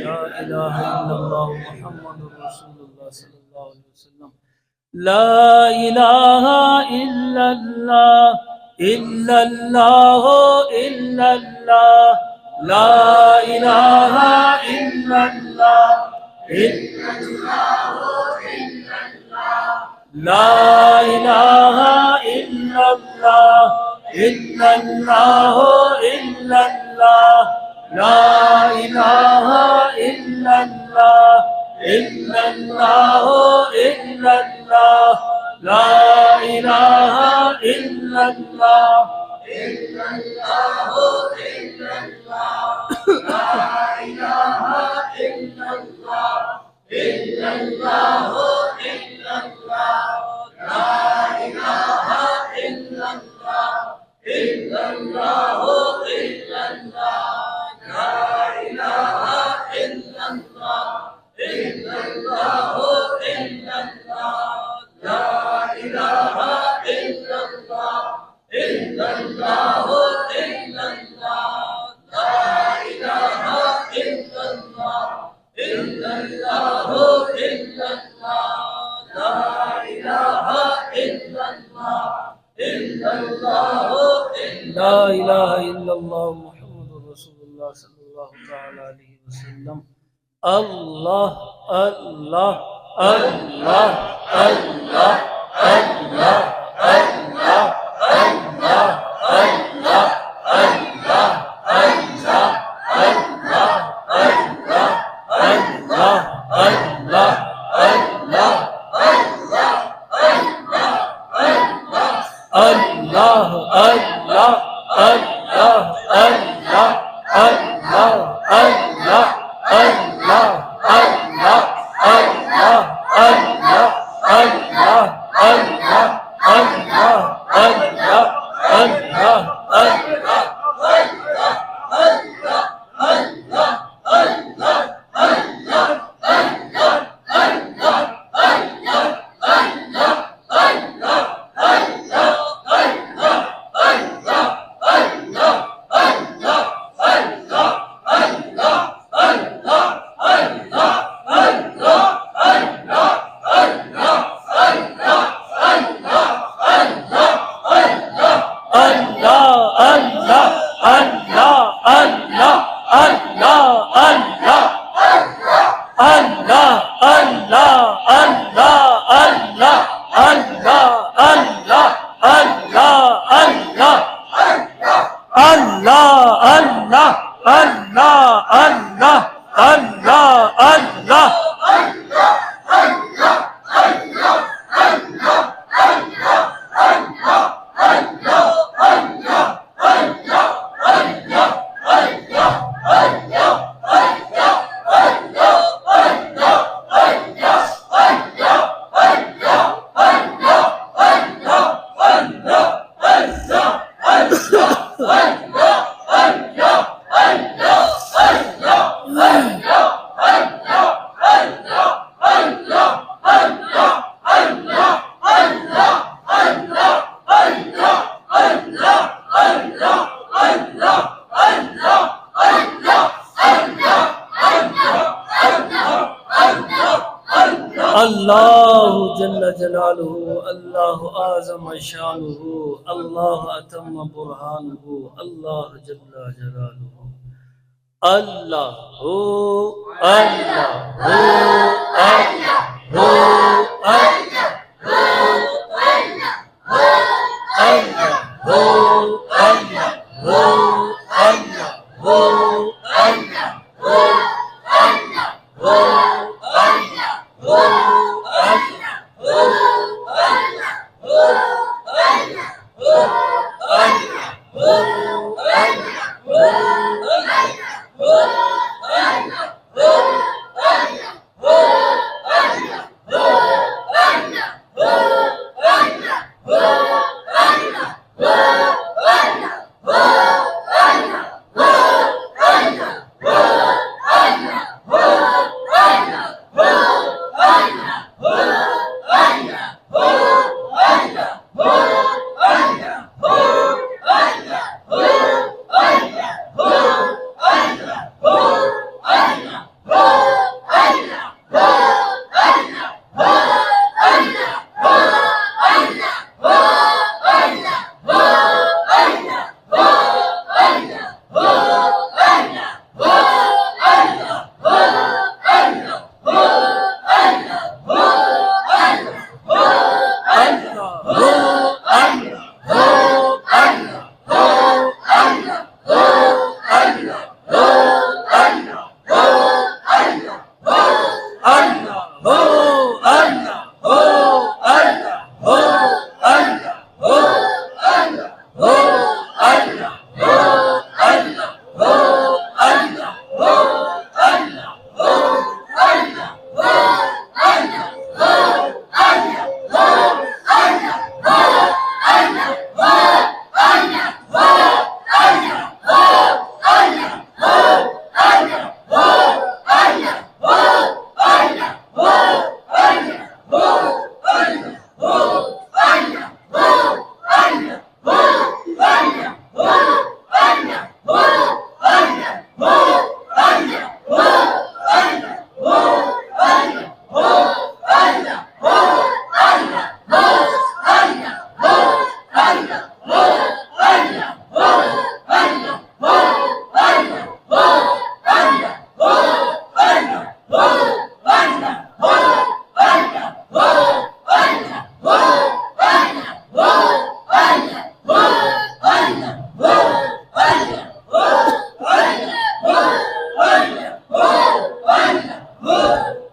لا إله إلا الله محمد رسول الله صلى الله عليه وسلم لا إله إلا الله إلا الله إلا الله لا إله إلا الله إلا لا إله إلا الله إلا الله إلا الله لا إله إلا الله إلا الله إلا الله لا إله إلا الله إلا الله إلا الله لا إله إلا الله إلا الله إلا الله لا إله إلا الله إلا الله إلا الله لا إله إلا الله إلا الله إلا الله لا إله إلا الله إلا الله إلا الله لا إله إلا الله إلا الله إلا الله لا إله إلا الله إلا الله لا إله إلا الله محمد رسول الله صلى الله تعالى عليه وسلم الله الله الله الله الله الله الله الله الله الله الله جل جلاله الله أعظم شانه الله أتم برهانه الله جل جلاله الله الله